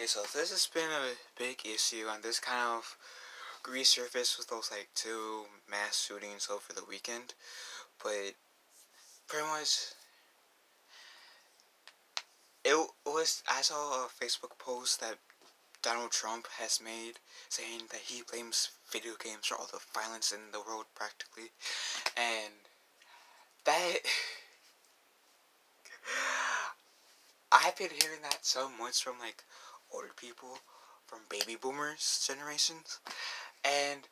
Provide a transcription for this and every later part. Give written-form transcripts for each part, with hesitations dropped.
Okay, so this has been a big issue, and this kind of resurfaced with those like two mass shootings over the weekend. But pretty much, it was. I saw a Facebook post that Donald Trump has made saying that he blames video games for all the violence in the world, practically, and that I've been hearing that so much from like older people, from baby boomers generations, and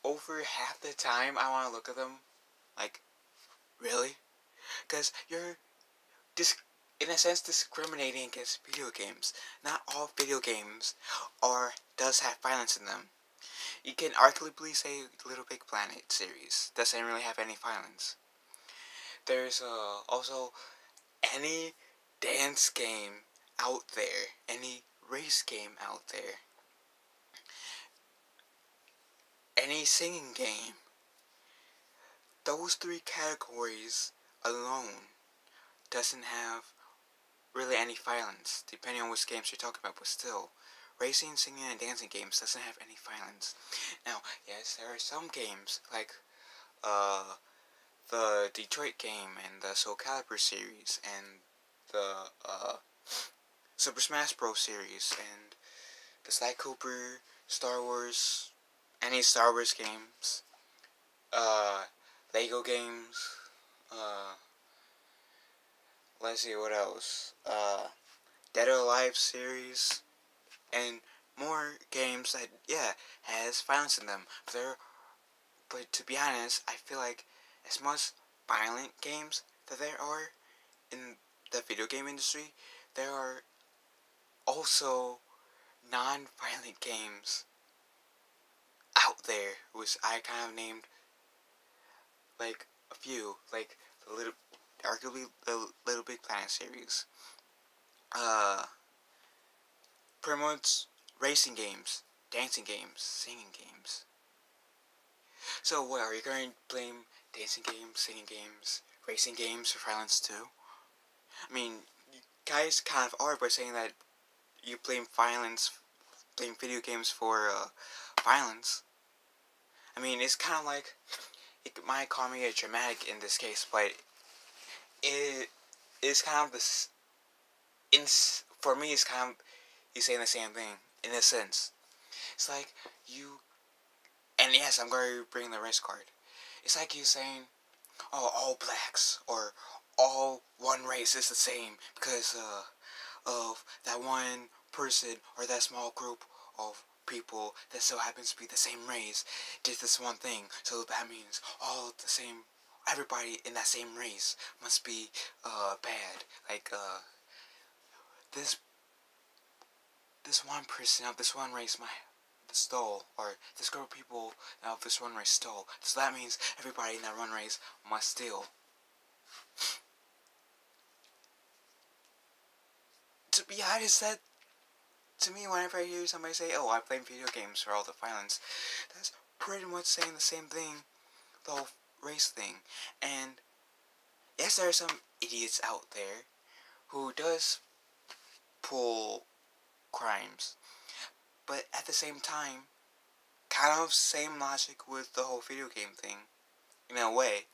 over half the time I want to look at them like, really? Because you're in a sense discriminating against video games. Not all video games does have violence in them. You can arguably say Little Big Planet series doesn't really have any violence. There's also any dance game out there, any race game out there, any singing game. Those three categories alone doesn't have really any violence, depending on which games you're talking about, but still, racing, singing, and dancing games doesn't have any violence. Now, yes, there are some games, like, the Detroit game, and the Soul Calibur series, and the, Super Smash Bros. Series, and the Sly Cooper, Star Wars, any Star Wars games, Lego games, let's see what else, Dead or Alive series, and more games that, yeah, has violence in them. But to be honest, I feel like as much violent games that there are in the video game industry, there are also non-violent games out there, which I kind of named, like, a few, like, arguably the Little Big Planet series. Pretty much racing games, dancing games, singing games. So what, are you going to blame dancing games, singing games, racing games for violence too? I mean, you guys kind of are by saying that you blame video games for violence. I mean, it's kind of like, it might call me a dramatic in this case, but it is kind of this, for me it's kind of, you saying the same thing, in a sense. It's like, and yes, I'm going to bring the race card. It's like you saying, oh, all blacks, or all one race is the same, because of that one person, or that small group of people that so happens to be the same race, did this one thing, so that means everybody in that same race must be, bad. Like, this one person of this one race stole, or this group of people of this one race stole, so that means everybody in that one race must steal. To be honest, that, to me, whenever I hear somebody say, oh, I play video games for all the violence, that's pretty much saying the same thing, the whole race thing. And yes, there are some idiots out there who does pull crimes, but at the same time, kind of same logic with the whole video game thing, in a way.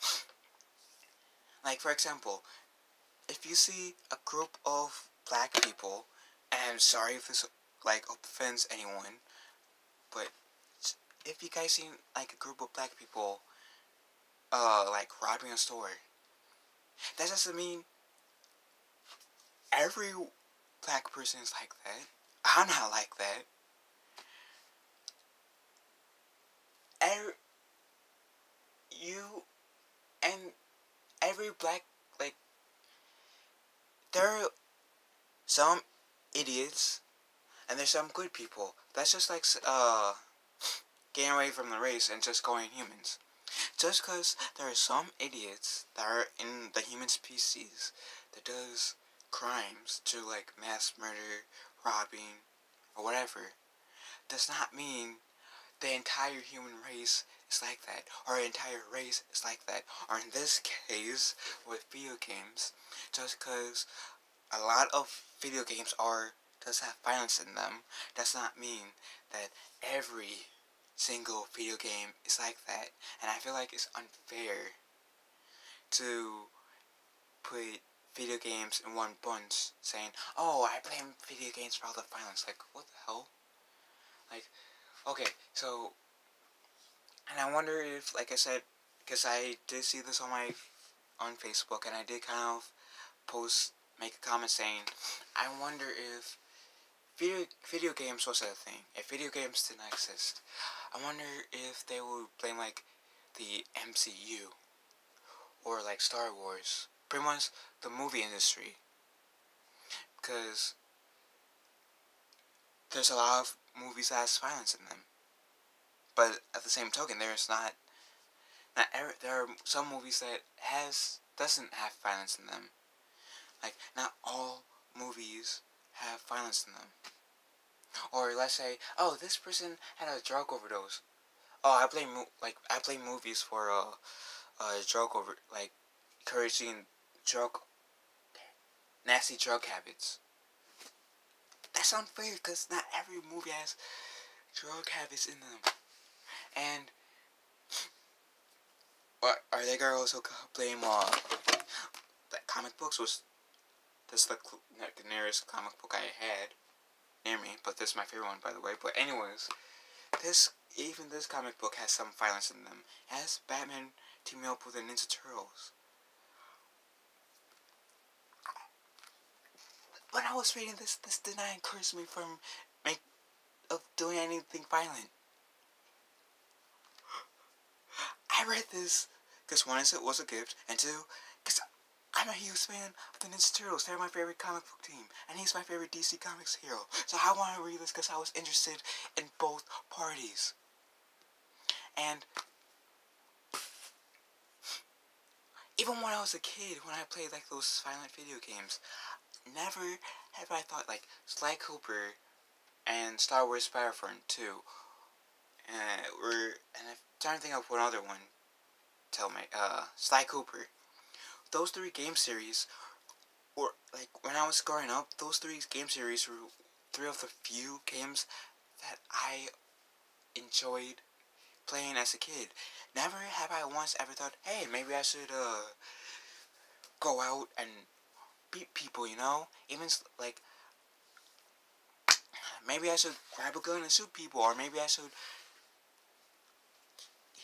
Like, for example, if you see a group of black people, and I'm sorry if this, like, offends anyone, but if you guys see, like, a group of black people, like, robbing a store, that doesn't mean every black person is like that. I'm not like that. Every black, like, there are some idiots, and there's some good people. That's just like, getting away from the race and just going humans. Just because there are some idiots that are in the human species that does crimes to, like, mass murder, robbing, or whatever, does not mean the entire human race is like that, or the entire race is like that, or in this case, with video games, just because a lot of video games are does have violence in them does not mean that every single video game is like that. And I feel like it's unfair to put video games in one bunch, saying, "Oh, I blame video games for all the violence." Like, what the hell? Like, okay, so, and I wonder if, like I said, because I did see this on Facebook, and I did kind of make a comment saying, I wonder if video games was a thing. If video games didn't exist, I wonder if they would blame like the MCU or like Star Wars, pretty much the movie industry, because there's a lot of movies that has violence in them. But at the same token, there's there are some movies that doesn't have violence in them. Like, not all movies have violence in them. Or let's say, oh, this person had a drug overdose. Oh, I blame movies for encouraging nasty drug habits. That's unfair because not every movie has drug habits in them. And are they gonna also blame comic books? Was this the nearest comic book I had near me? But this is my favorite one, by the way. But anyways, this comic book has some violence in them. It has Batman teaming up with the Ninja Turtles. When I was reading this did not encourage me from doing anything violent. I read this because one, it was a gift, and two, because I'm a huge fan of the Ninja Turtles. They're my favorite comic book team, and he's my favorite DC Comics hero. So I want to read this because I was interested in both parties. And even when I was a kid, when I played like those violent video games, never have I thought like Sly Cooper and Star Wars Battlefront 2. And I'm trying to think of one other one. Sly Cooper. Those three game series were, like, when I was growing up, those three game series were three of the few games that I enjoyed playing as a kid. Never have I once ever thought, hey, maybe I should, go out and beat people, you know? Even, like, maybe I should grab a gun and shoot people, or maybe I should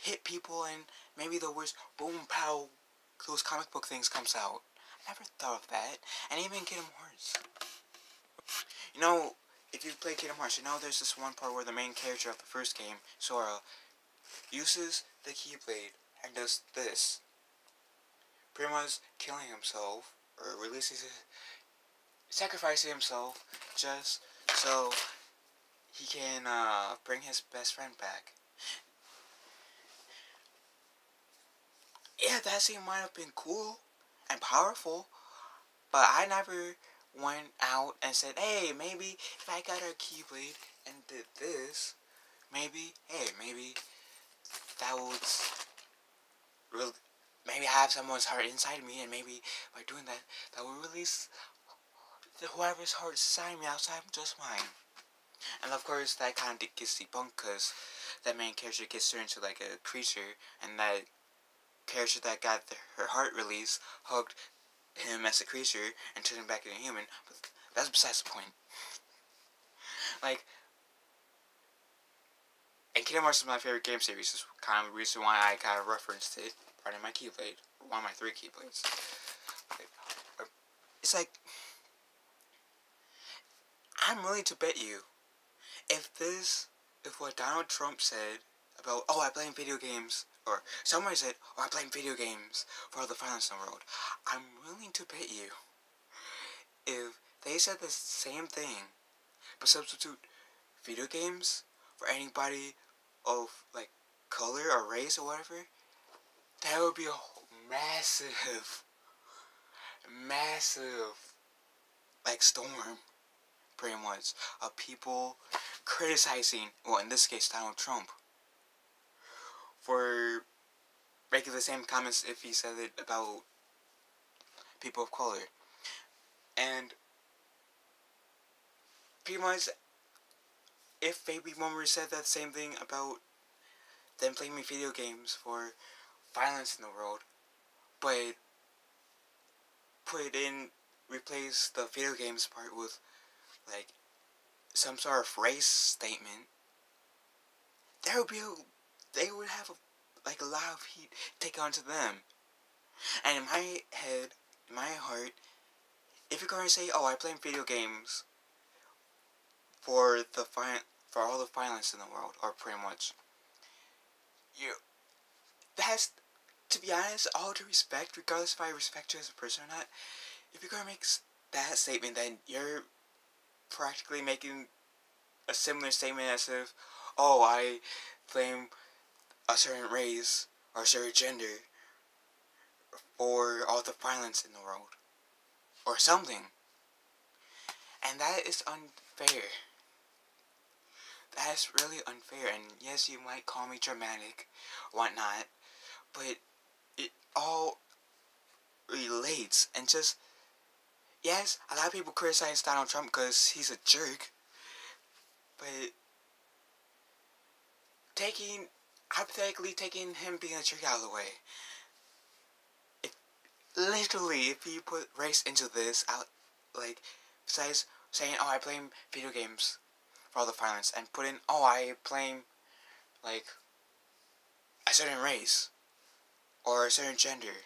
hit people and maybe the worst boom pow those comic book things comes out. I never thought of that. And even Kingdom Hearts. You know, if you play Kingdom Hearts, you know there's this one part where the main character of the first game, Sora, uses the Keyblade and does this. Pretty much killing himself, or sacrificing himself just so he can bring his best friend back. Yeah, that scene might have been cool and powerful, but I never went out and said, hey, maybe if I got a Keyblade and did this, maybe that would maybe I have someone's heart inside me, and maybe by doing that, that will release whoever's heart inside me outside of just mine. And of course, that kind of gets debunked because that main character gets turned into like a creature, and that character that got her heart release hugged him as a creature and turned him back into a human. But that's besides the point. Like, and Kingdom Hearts is my favorite game series. Is kind of the reason why I kind of referenced it. Part of my Keyblade, one of my 3 Keyblades. It's like, I'm willing to bet you, if what Donald Trump said about, oh, I blame video games, or somebody said, oh, I blame video games for all the violence in the world, I'm willing to bet you, if they said the same thing, but substitute video games for anybody of, like, color or race or whatever, that would be a massive, like, storm, pretty much, of people criticizing, well, in this case, Donald Trump, for making the same comments if he said it about people of color. And pretty much, if baby boomers said that same thing about them playing video games for violence in the world, but replace the video games part with, like, some sort of race statement, they would have a lot of heat take onto them. And in my head, in my heart, if you're going to say, oh, I play video games for all the violence in the world, or pretty much, that's, to be honest, all due respect, regardless if I respect you as a person or not, if you're going to make that statement, then you're practically making a similar statement as if, oh, I blame a certain race or a certain gender for all the violence in the world, or something. And that is unfair. That is really unfair, and yes, you might call me dramatic, whatnot, but it all relates, and just, yes, a lot of people criticize Donald Trump because he's a jerk, but hypothetically taking him being a jerk out of the way, if you put race into this, besides saying, oh, I blame video games for all the violence, and put in, oh, I blame, like, a certain race, or a certain gender,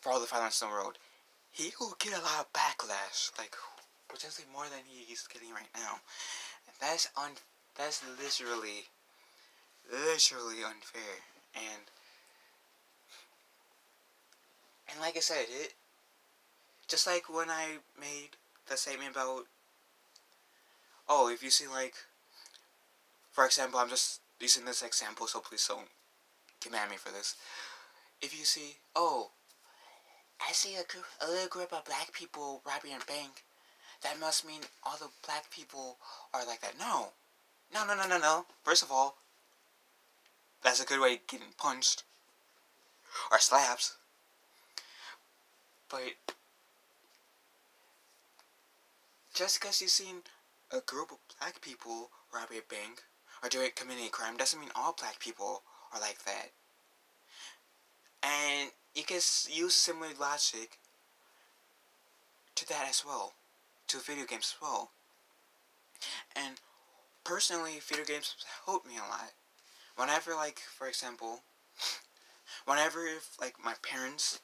for all the violence in the world, he will get a lot of backlash, like, potentially more than he's getting right now. And that's literally unfair, and like I said, just like when I made the statement about, oh, if you see, like, for example, I'm just using this example, so please don't get mad at me for this. If you see, oh, I see a little group of black people robbing a bank, that must mean all the black people are like that. No. First of all, that's a good way of getting punched, or slaps. But just because you've seen a group of black people robbing a bank or committing a crime doesn't mean all black people are like that. And you can use similar logic to that as well, to video games as well. And personally, video games help me a lot. Whenever, like, for example, my parents,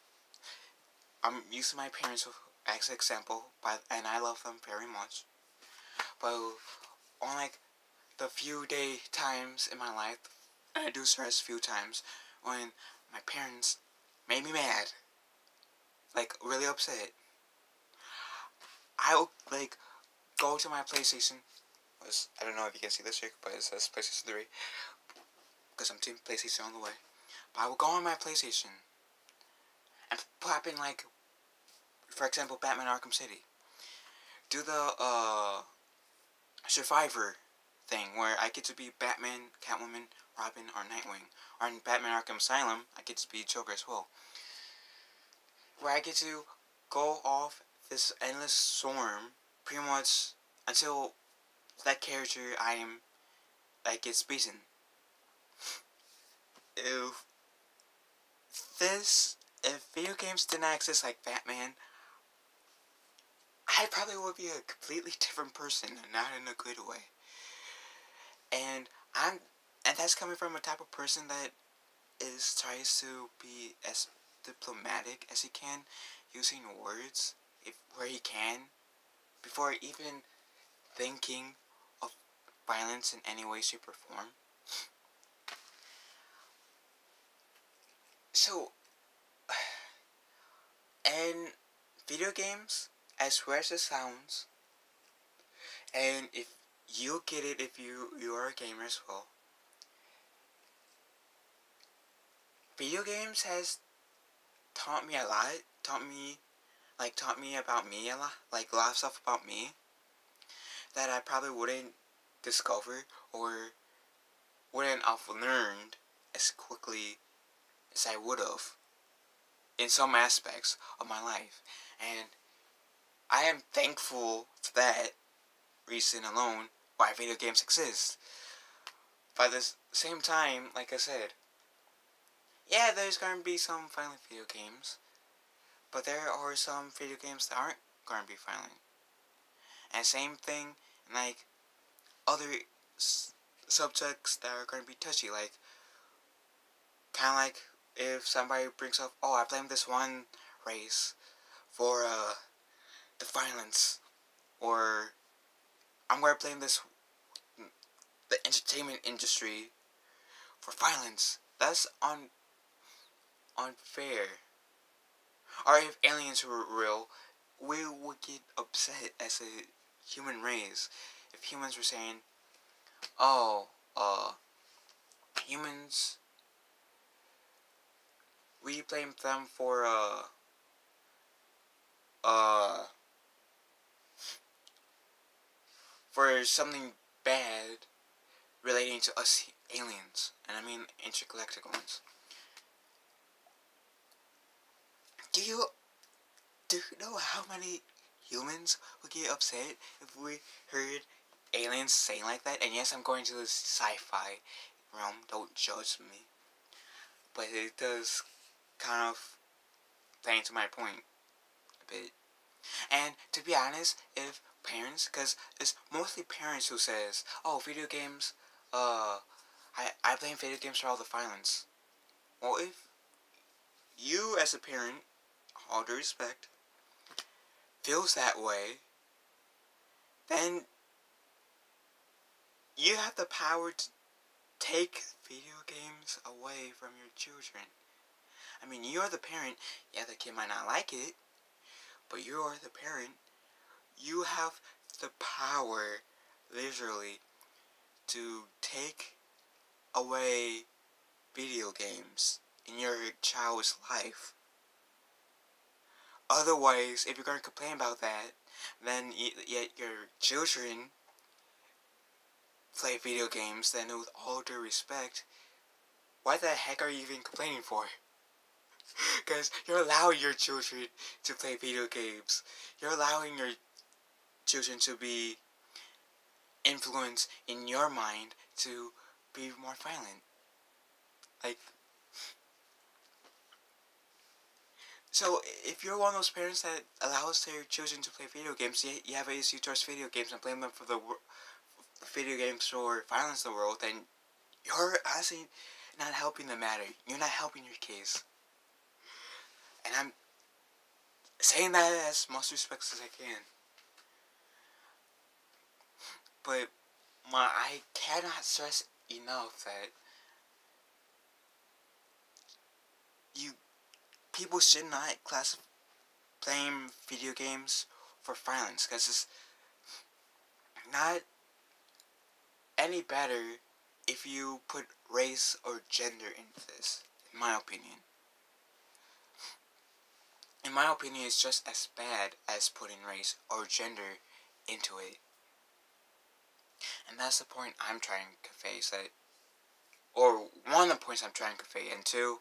I'm using my parents as an example, and I love them very much, but on, like, the few times in my life, and I do stress few times, when my parents made me mad, like, really upset, I'll, like, go to my PlayStation. I don't know if you can see this here, but it says PlayStation 3, because I'm team PlayStation on the way. But I will go on my PlayStation and pop in, like, for example, Batman Arkham City. Do the Survivor thing, where I get to be Batman, Catwoman, Robin, or Nightwing. Or in Batman Arkham Asylum, I get to be Joker as well. Where I get to go off this endless storm, pretty much until that character gets beaten. If video games did not exist like Batman, I probably would be a completely different person, and not in a good way. And that's coming from a type of person that tries to be as diplomatic as he can, using words where he can, before even thinking of violence in any way, shape, or form. So, and video games, as weird as it sounds, and if you get it if you are a gamer as well, video games has taught me a lot, taught me about me a lot, like a lot of stuff about me, that I probably wouldn't discover, or wouldn't have learned as quickly as I would have in some aspects of my life. And I am thankful for that, reason alone why video games exist. But at the same time, like I said, yeah, there's going to be some violent video games, but there are some video games that aren't going to be violent. And same thing, like, other subjects that are going to be touchy, like, kind of like if somebody brings up, oh, I blame this one race for, the violence, or I'm going to blame the entertainment industry for violence. That's unfair. Or if aliens were real, we would get upset as a human race if humans were saying, oh, humans, we blame them for something bad relating to us aliens, and I mean intergalactic ones. Do you know how many humans would get upset if we heard aliens saying like that? And yes, I'm going to the sci-fi realm, don't judge me. But it does kind of play into my point a bit. And to be honest, if parents, because it's mostly parents who says, oh, video games, I blame video games for all the violence. Well, if you as a parent, all due respect, feels that way, then you have the power to take video games away from your children. I mean, you're the parent. Yeah, the kid might not like it, but you are the parent. You have the power, literally, to take away video games in your child's life. Otherwise, if you're going to complain about that, then yet your children play video games, then with all due respect, why the heck are you even complaining for? Because you're allowing your children to play video games. You're allowing your children to be influenced in your mind to be more violent. Like, so if you're one of those parents that allows their children to play video games, you have an issue towards video games and blame them for the video games or violence in the world, then you're honestly not helping the matter. You're not helping your kids. And I'm saying that as most respects as I can. But I cannot stress enough that people should not blame video games for violence, because it's not any better if you put race or gender into this, in my opinion. In my opinion, it's just as bad as putting race or gender into it. And that's the point I'm trying to convey, is that, or one of the points I'm trying to convey, and two,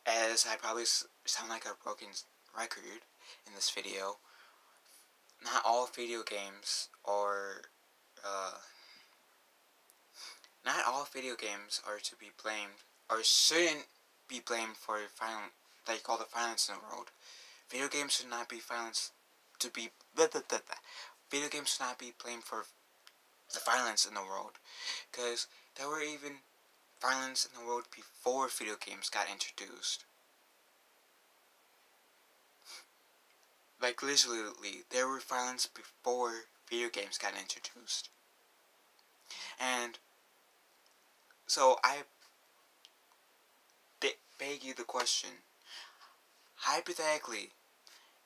as I probably sound like a broken record in this video, not all video games are, not all video games are to be blamed, or shouldn't be blamed for violence, like all the violence in the world. Video games should not be violence to be, video games should not be blamed for the violence in the world, because there were even violence in the world before video games got introduced. Like, literally, there were violence before video games got introduced. And so I beg you the question, hypothetically,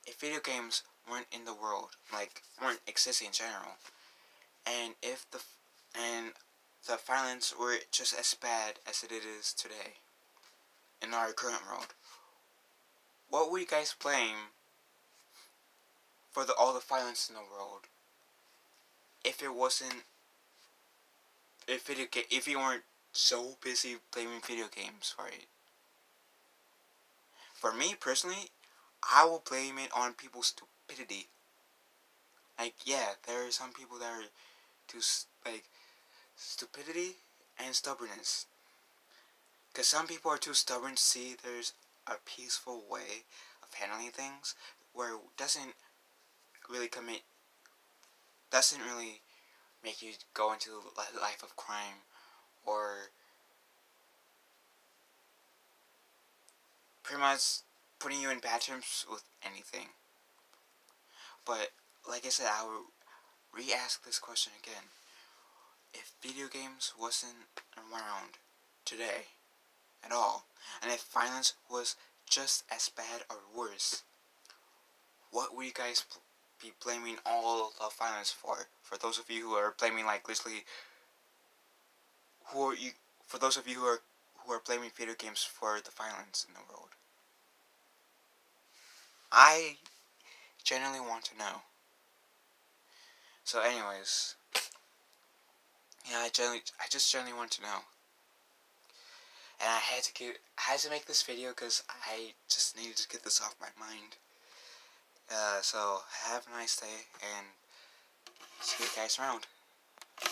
if video games weren't in the world, like, weren't existing in general, and if the violence were just as bad as it is today in our current world, what would you guys blame for all the violence in the world if it wasn't, if you weren't so busy blaming video games for it? For me personally, I will blame it on people's stupidity. Like, yeah, there are some people that are too, like, stupidity and stubbornness. Because some people are too stubborn to see there's a peaceful way of handling things where it doesn't really make you go into a life of crime or pretty much putting you in bad terms with anything. But like I said, I will re-ask this question again. If video games wasn't around today at all, and if violence was just as bad or worse, what would you guys be blaming all the violence for? For those of you who are blaming, like, literally, who are you? For those of you who are blaming video games for the violence in the world, I genuinely want to know. So, anyways, yeah, I just genuinely want to know, and I had to make this video because I just needed to get this off my mind. So have a nice day, and see you guys around.